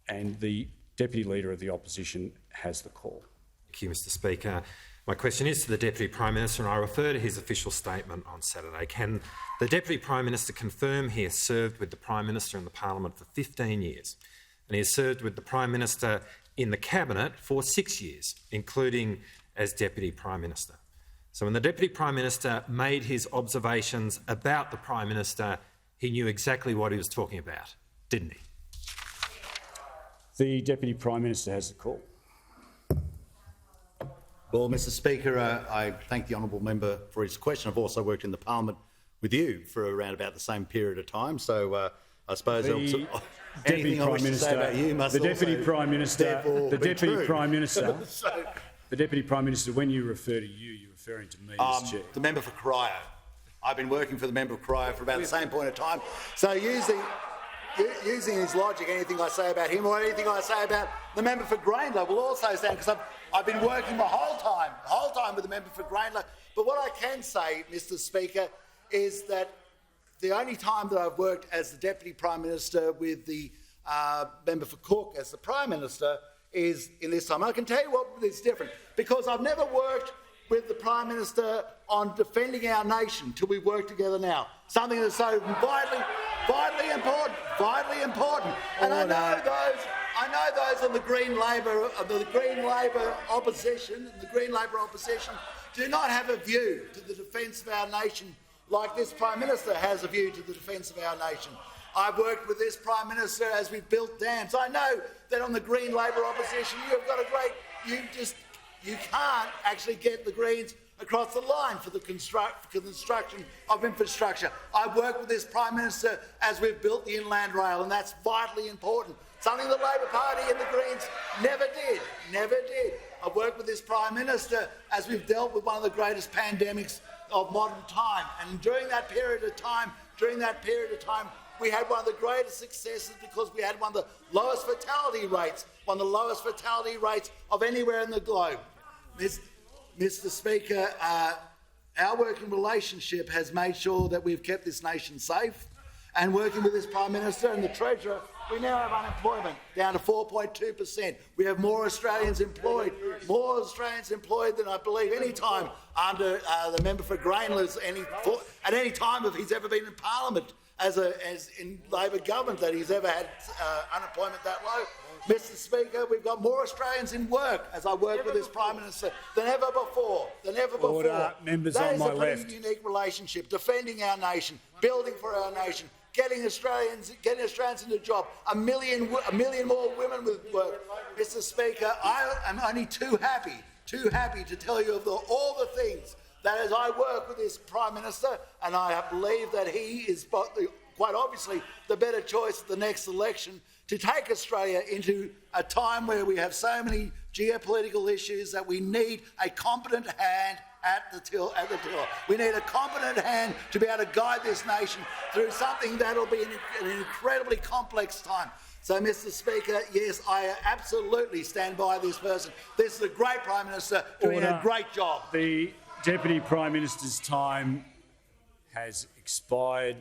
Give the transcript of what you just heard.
and the Deputy Leader of the Opposition has the call. Thank you, Mr Speaker. My question is to the Deputy Prime Minister, and I refer to his official statement on Saturday. Can the Deputy Prime Minister confirm he has served with the Prime Minister in the Parliament for 15 years, and he has served with the Prime Minister in the Cabinet for 6 years, including as Deputy Prime Minister? So when the Deputy Prime Minister made his observations about the Prime Minister, he knew exactly what he was talking about, didn't he? The Deputy Prime Minister has the call. Well, Mr Speaker, I thank the honourable member for his question. I've also worked in the Parliament with you for around about the same period of time, so I suppose anything I wish to say about you must the Deputy Prime Minister, the Deputy Prime Minister, the Deputy Prime Minister. When you refer to you, you're referring to me as Chair. The member for Corio. I've been working for the member of Corio for about the same point of time. So using his logic, anything I say about him or anything I say about the member for Greenlow will also stand, because I've been working the whole time with the member for Greenlow. But what I can say, Mr Speaker, is that the only time that I've worked as the Deputy Prime Minister with the member for Cook as the Prime Minister is in this time. I can tell you what is different, because I've never worked with the Prime Minister on defending our nation till we work together now. Something that's so vitally important. And I know those on the Green Labor opposition, do not have a view to the defence of our nation like this Prime Minister has a view to the defence of our nation. I've worked with this Prime Minister as we've built dams. I know that on the Green Labor opposition, you've got a great. You can't actually get the Greens across the line for the construction of infrastructure. I've worked with this Prime Minister as we've built the Inland Rail, and that's vitally important. Something the Labor Party and the Greens never did. I've worked with this Prime Minister as we've dealt with one of the greatest pandemics of modern time, and during that period of time, we had one of the greatest successes because we had one of the lowest fatality rates of anywhere in the globe. Mr Speaker, our working relationship has made sure that we've kept this nation safe, and working with this Prime Minister and the Treasurer, we now have unemployment down to 4.2%. We have more Australians employed than I believe any time under the member for Greenlow at any time if he's ever been in Parliament as in Labor government that he's ever had unemployment that low. Mr Speaker, we've got more Australians in work as I work with this Prime Minister than ever before. Order. Members on my left. That is a pretty unique relationship, defending our nation, building for our nation, getting Australians into job, a million more women with work. Mr Speaker, I am only too happy to tell you of all the things that as I work with this Prime Minister, and I believe that he is quite obviously the better choice at the next election to take Australia into a time where we have so many geopolitical issues that we need a competent hand at the till. We need a competent hand to be able to guide this nation through something that'll be an incredibly complex time. So, Mr Speaker, yes, I absolutely stand by this person. This is a great Prime Minister doing a great job. The Deputy Prime Minister's time has expired.